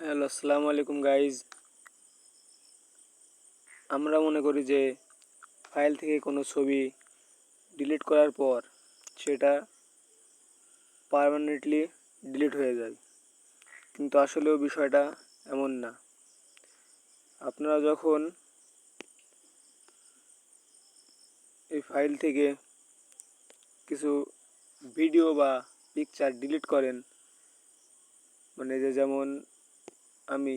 Hello, আসসালামু আলাইকুম guys. আমরা মনে করি যে ফাইল থেকে কোনো ছবি ডিলিট করার পর সেটা পার্মানেন্টলি ডিলিট হয়ে যায়, কিন্তু আসলেও বিষয়টা এমন না। আপনারা যখন এই ফাইল থেকে কিছু ভিডিও বা পিকচার ডিলিট করেন, মানে যেমন আমি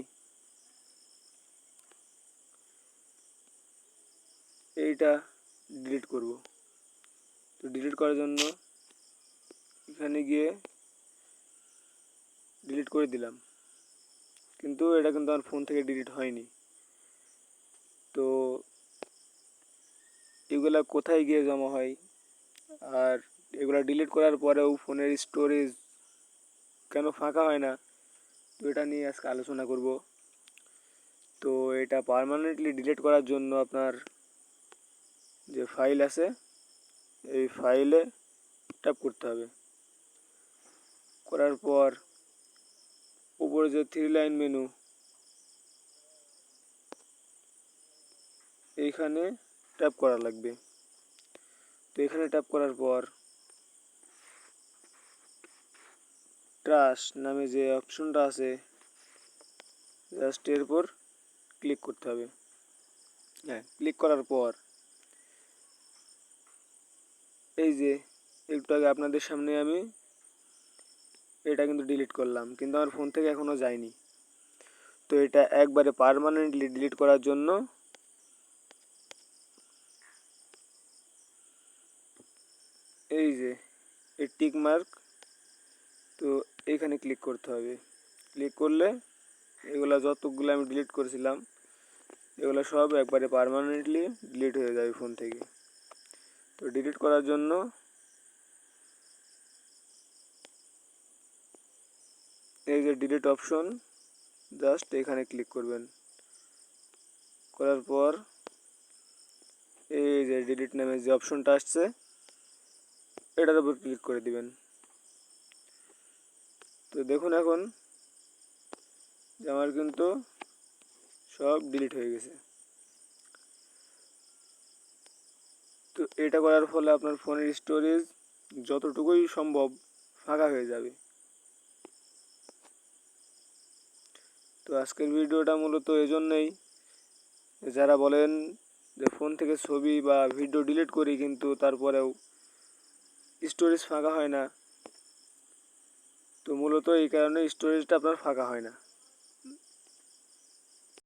এইটা ডিলিট করব, তো ডিলিট করার জন্য এখানে গিয়ে ডিলিট করে দিলাম, কিন্তু এটা কিন্তু আমার ফোন থেকে ডিলিট হয়নি। তো এগুলা কোথায় গিয়ে জমা হয়, আর এগুলা ডিলিট করার পরেও ফোনের স্টোরেজ কেন ফাঁকা হয় না, তো এটা নিয়ে আজকে আলোচনা করব। তো এটা পার্মানেন্টলি ডিলিট করার জন্য আপনার যে ফাইল আছে এই ফাইলে ট্যাপ করতে হবে। করার পর উপরে যে 3 লাইন মেনু, এইখানে ট্যাপ করা লাগবে। তো এখানে ট্যাপ করার পর ট্রাশ নামে যে অপশনটা আছে জাস্ট এর উপর ক্লিক করতে হবে। হ্যাঁ, ক্লিক করার পর এই যে একটু আগে আপনাদের সামনে আমি এটা কিন্তু ডিলিট করলাম, কিন্তু আমার ফোন থেকে এখনো যায়নি। তো এটা একবারে পার্মানেন্টলি ডিলিট করার জন্য এই যে এই টিক মার্ক, তো এখানে ক্লিক করতে হবে। ক্লিক করলে এগুলা যতগুলো আমি ডিলিট করেছিলাম এগুলো সব একবারে পার্মানেন্টলি ডিলিট হয়ে যাবে ফোন থেকে। তো ডিলিট করার জন্য এই যে ডিলিট অপশন, জাস্ট এখানে ক্লিক করবেন। করার পর এই যে ডিলিট নামে যে অপশনটা আসছে এটার উপর ক্লিক করে দিবেন। তো দেখুন এখন যে আমার কিন্তু সব ডিলিট হয়ে গেছে। তো এটা করার ফলে আপনার ফোনের স্টোরেজ যতটুকুই সম্ভব ফাঁকা হয়ে যাবে। তো আজকের ভিডিওটা মূলত এজন্যই, যারা বলেন যে ফোন থেকে ছবি বা ভিডিও ডিলিট করি কিন্তু তারপরেও স্টোরেজ ফাঁকা হয় না। তো মূলত এই কারণে স্টোরেজটা আপনার ফাঁকা হয় না।